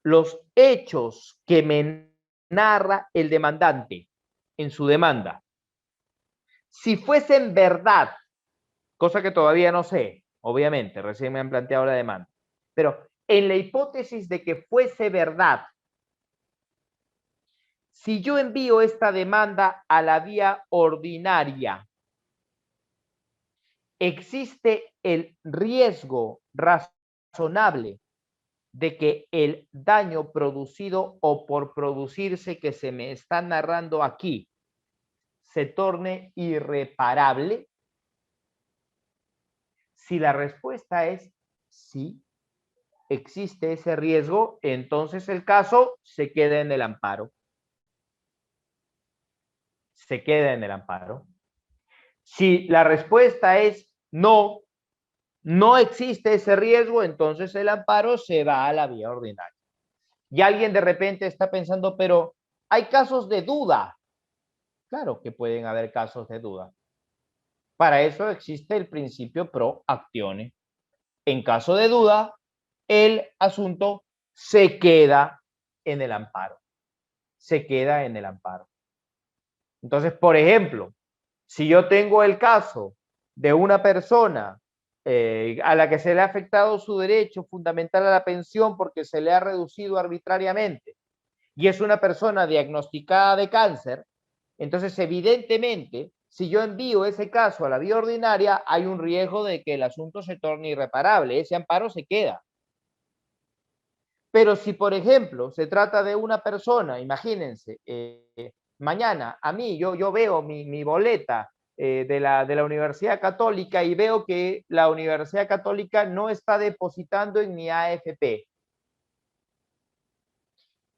los hechos que me narra el demandante en su demanda, si fuesen verdad, cosa que todavía no sé, obviamente, recién me han planteado la demanda, pero en la hipótesis de que fuese verdad, si yo envío esta demanda a la vía ordinaria, existe el riesgo razonable de que el daño producido o por producirse que se me está narrando aquí se torne irreparable. Si la respuesta es sí, existe ese riesgo, entonces el caso se queda en el amparo. Se queda en el amparo. Si la respuesta es no, no existe ese riesgo, entonces el amparo se va a la vía ordinaria. Y alguien de repente está pensando, pero hay casos de duda. Claro que pueden haber casos de duda. Para eso existe el principio pro actione. En caso de duda, el asunto se queda en el amparo. Se queda en el amparo. Entonces, por ejemplo, si yo tengo el caso de una persona a la que se le ha afectado su derecho fundamental a la pensión porque se le ha reducido arbitrariamente y es una persona diagnosticada de cáncer, entonces evidentemente, si yo envío ese caso a la vía ordinaria, hay un riesgo de que el asunto se torne irreparable. Ese amparo se queda. Pero si, por ejemplo, se trata de una persona, imagínense, mañana a mí yo veo mi boleta de la Universidad Católica y veo que la Universidad Católica no está depositando en mi AFP.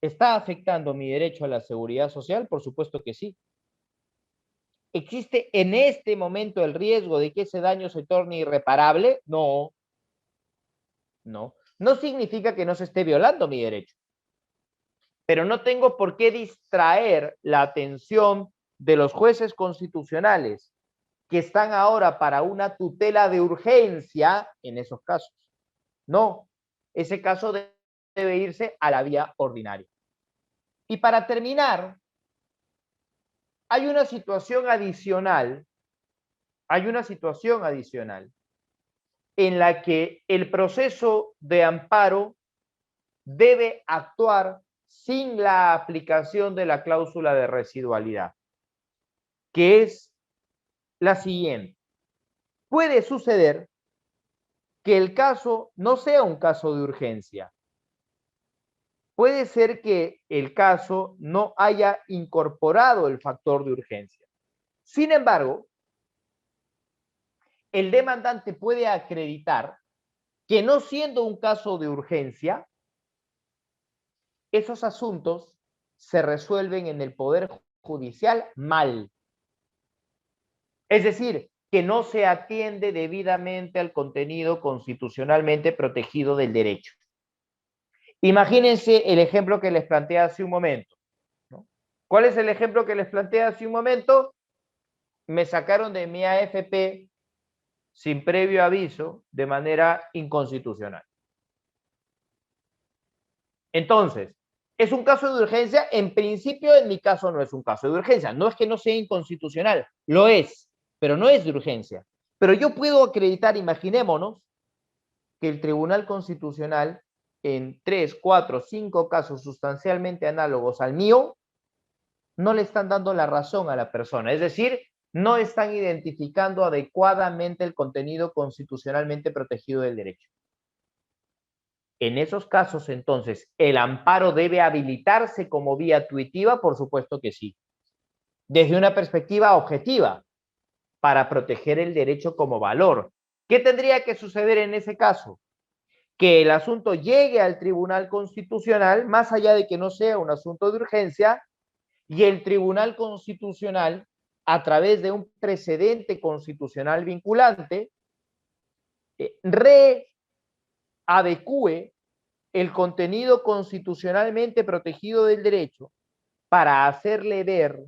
¿Está afectando mi derecho a la seguridad social? Por supuesto que sí. ¿Existe en este momento el riesgo de que ese daño se torne irreparable? No. No. No significa que no se esté violando mi derecho. Pero no tengo por qué distraer la atención de los jueces constitucionales que están ahora para una tutela de urgencia en esos casos. No, ese caso debe irse a la vía ordinaria. Y para terminar, hay una situación adicional en la que el proceso de amparo debe actuar sin la aplicación de la cláusula de residualidad, que es la siguiente. Puede suceder que el caso no sea un caso de urgencia. Puede ser que el caso no haya incorporado el factor de urgencia. Sin embargo, el demandante puede acreditar que no siendo un caso de urgencia, esos asuntos se resuelven en el Poder Judicial mal. Es decir, que no se atiende debidamente al contenido constitucionalmente protegido del derecho. Imagínense el ejemplo que les planteé hace un momento, ¿no? ¿Cuál es el ejemplo que les planteé hace un momento? Me sacaron de mi AFP sin previo aviso de manera inconstitucional. Entonces, ¿es un caso de urgencia? En principio, en mi caso no es un caso de urgencia. No es que no sea inconstitucional, lo es, pero no es de urgencia. Pero yo puedo acreditar, imaginémonos, que el Tribunal Constitucional en 3, 4, 5 casos sustancialmente análogos al mío, no le están dando la razón a la persona. Es decir, no están identificando adecuadamente el contenido constitucionalmente protegido del derecho. En esos casos, entonces, ¿el amparo debe habilitarse como vía tuitiva? Por supuesto que sí. Desde una perspectiva objetiva, para proteger el derecho como valor. ¿Qué tendría que suceder en ese caso? Que el asunto llegue al Tribunal Constitucional, más allá de que no sea un asunto de urgencia, y el Tribunal Constitucional, a través de un precedente constitucional vinculante, readecue el contenido constitucionalmente protegido del derecho para hacerle ver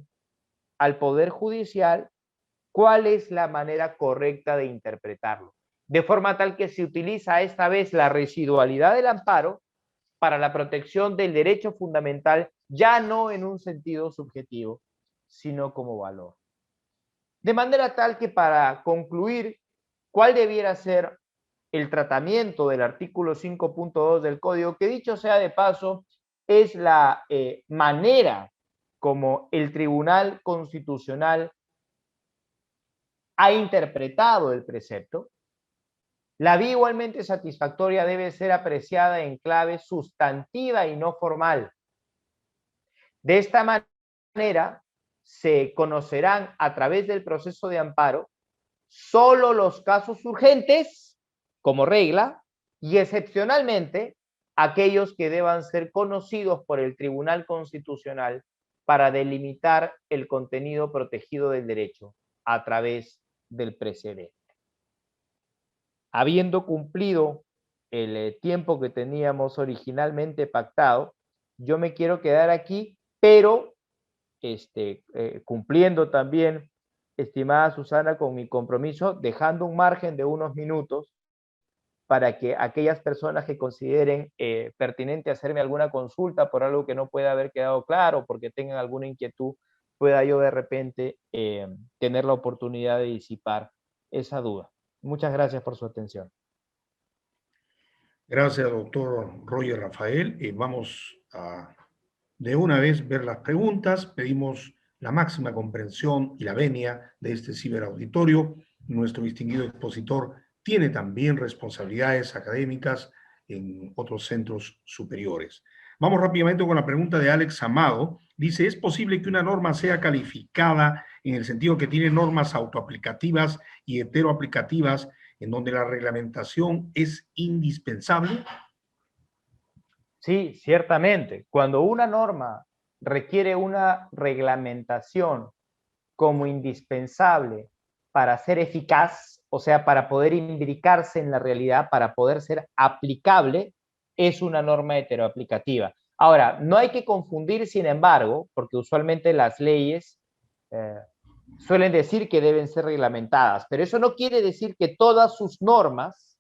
al Poder Judicial cuál es la manera correcta de interpretarlo. De forma tal que se utiliza esta vez la residualidad del amparo para la protección del derecho fundamental, ya no en un sentido subjetivo, sino como valor. De manera tal que para concluir, ¿cuál debiera ser el tratamiento del artículo 5.2 del Código? Que dicho sea de paso, es la manera como el Tribunal Constitucional ha interpretado el precepto. La vía igualmente satisfactoria debe ser apreciada en clave sustantiva y no formal. De esta manera, se conocerán a través del proceso de amparo solo los casos urgentes, como regla, y excepcionalmente aquellos que deban ser conocidos por el Tribunal Constitucional para delimitar el contenido protegido del derecho a través del precedente. Habiendo cumplido el tiempo que teníamos originalmente pactado, yo me quiero quedar aquí, pero cumpliendo también, estimada Susana, con mi compromiso, dejando un margen de unos minutos para que aquellas personas que consideren pertinente hacerme alguna consulta por algo que no pueda haber quedado claro, porque tengan alguna inquietud, pueda yo de repente tener la oportunidad de disipar esa duda. Muchas gracias por su atención. Gracias, doctor Roger Rafael. Vamos a de una vez ver las preguntas. Pedimos la máxima comprensión y la venia de este ciberauditorio. Nuestro distinguido expositor tiene también responsabilidades académicas en otros centros superiores. Vamos rápidamente con la pregunta de Alex Amado. Dice, ¿es posible que una norma sea calificada en el sentido que tiene normas autoaplicativas y heteroaplicativas en donde la reglamentación es indispensable? Sí, ciertamente. Cuando una norma requiere una reglamentación como indispensable para ser eficaz, o sea, para poder imbricarse en la realidad, para poder ser aplicable, es una norma heteroaplicativa. Ahora, no hay que confundir, sin embargo, porque usualmente las leyes suelen decir que deben ser reglamentadas, pero eso no quiere decir que todas sus normas,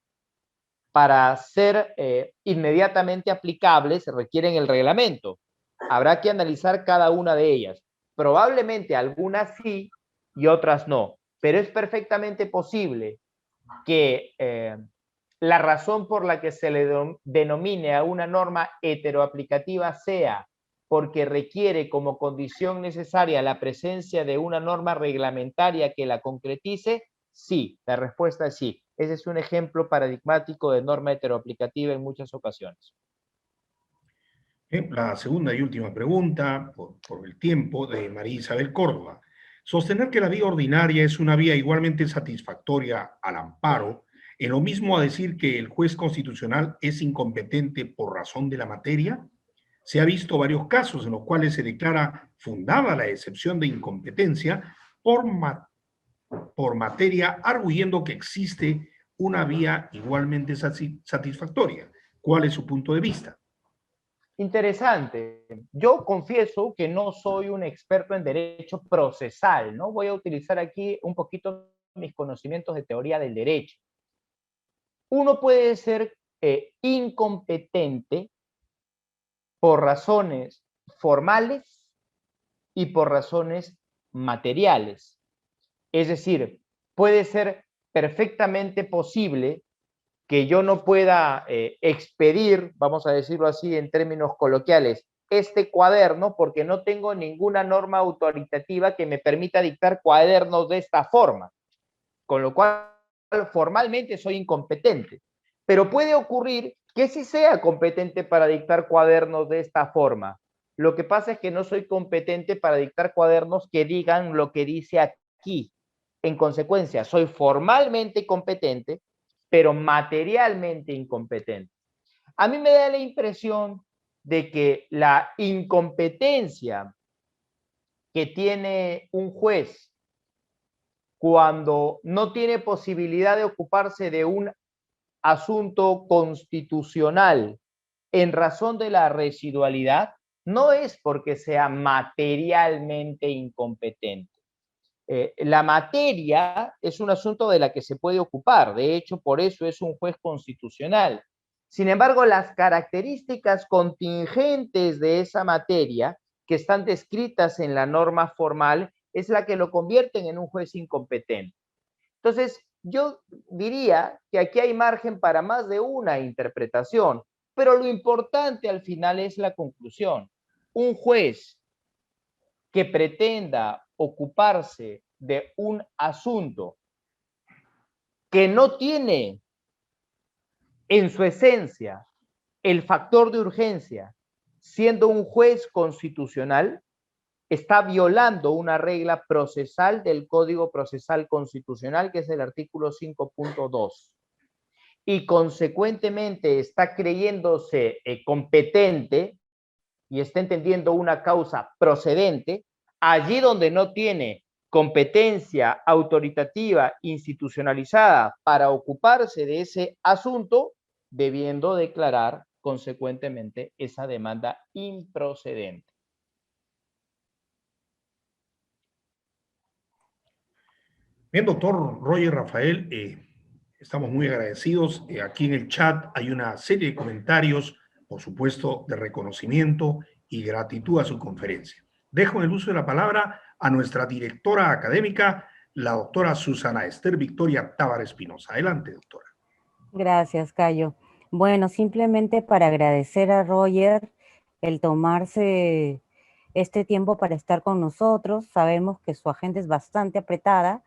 para ser inmediatamente aplicables, requieren el reglamento. Habrá que analizar cada una de ellas. Probablemente algunas sí y otras no, pero es perfectamente posible que la razón por la que se le denomine a una norma heteroaplicativa sea porque requiere como condición necesaria la presencia de una norma reglamentaria que la concretice. Sí, la respuesta es sí. Ese es un ejemplo paradigmático de norma heteroaplicativa en muchas ocasiones. La segunda y última pregunta, por el tiempo, de María Isabel Córdoba. Sostener que la vía ordinaria es una vía igualmente satisfactoria al amparo, ¿es lo mismo a decir que el juez constitucional es incompetente por razón de la materia? Se ha visto varios casos en los cuales se declara fundada la excepción de incompetencia por materia, arguyendo que existe una vía igualmente satisfactoria. ¿Cuál es su punto de vista? Interesante. Yo confieso que no soy un experto en derecho procesal, ¿no? Voy a utilizar aquí un poquito mis conocimientos de teoría del derecho. Uno puede ser incompetente por razones formales y por razones materiales. Es decir, puede ser perfectamente posible que yo no pueda expedir, vamos a decirlo así en términos coloquiales, este cuaderno porque no tengo ninguna norma autoritativa que me permita dictar cuadernos de esta forma, con lo cual formalmente soy incompetente. Pero puede ocurrir que sí sea competente para dictar cuadernos de esta forma. Lo que pasa es que no soy competente para dictar cuadernos que digan lo que dice aquí. En consecuencia, soy formalmente competente, pero materialmente incompetente. A mí me da la impresión de que la incompetencia que tiene un juez cuando no tiene posibilidad de ocuparse de un asunto constitucional en razón de la residualidad, no es porque sea materialmente incompetente. La materia es un asunto de la que se puede ocupar, de hecho, por eso es un juez constitucional. Sin embargo, las características contingentes de esa materia, que están descritas en la norma formal, es la que lo convierten en un juez incompetente. Entonces, yo diría que aquí hay margen para más de una interpretación, pero lo importante al final es la conclusión. Un juez que pretenda ocuparse de un asunto que no tiene en su esencia el factor de urgencia, siendo un juez constitucional, está violando una regla procesal del Código Procesal Constitucional, que es el artículo 5.2. Y consecuentemente está creyéndose competente y está entendiendo una causa procedente allí donde no tiene competencia autoritativa institucionalizada para ocuparse de ese asunto, debiendo declarar consecuentemente esa demanda improcedente. Bien, doctor Roger Rafael, estamos muy agradecidos. Aquí en el chat hay una serie de comentarios, por supuesto, de reconocimiento y gratitud a su conferencia. Dejo el uso de la palabra a nuestra directora académica, la doctora Susana Esther Victoria Tábara Espinosa. Adelante, doctora. Gracias, Cayo. Bueno, simplemente para agradecer a Roger el tomarse este tiempo para estar con nosotros. Sabemos que su agenda es bastante apretada.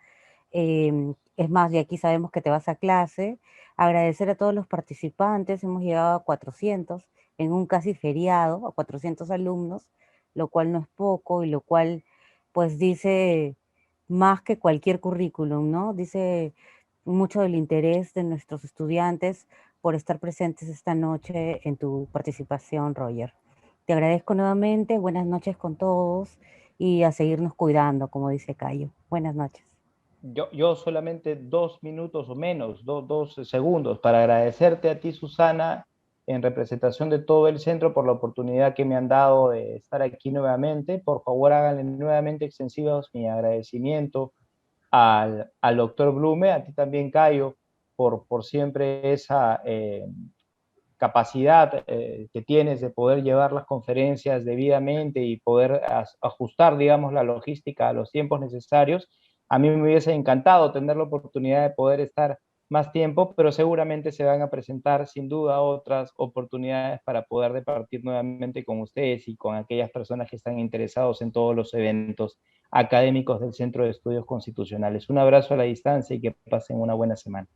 Es más, de aquí sabemos que te vas a clase. Agradecer a todos los participantes. Hemos llegado a 400 en un casi feriado, a 400 alumnos, lo cual no es poco y lo cual pues dice más que cualquier currículum, ¿no? Dice mucho del interés de nuestros estudiantes por estar presentes esta noche en tu participación, Roger. Te agradezco nuevamente, buenas noches con todos y a seguirnos cuidando, como dice Cayo. Buenas noches. Yo solamente 2 minutos o menos, 2 segundos, para agradecerte a ti, Susana, en representación de todo el centro por la oportunidad que me han dado de estar aquí nuevamente. Por favor, háganle nuevamente extensivos mi agradecimiento al doctor Blume, a ti también, Cayo, por siempre esa capacidad que tienes de poder llevar las conferencias debidamente y poder ajustar, digamos, la logística a los tiempos necesarios. A mí me hubiese encantado tener la oportunidad de poder estar más tiempo, pero seguramente se van a presentar sin duda otras oportunidades para poder departir nuevamente con ustedes y con aquellas personas que están interesados en todos los eventos académicos del Centro de Estudios Constitucionales. Un abrazo a la distancia y que pasen una buena semana.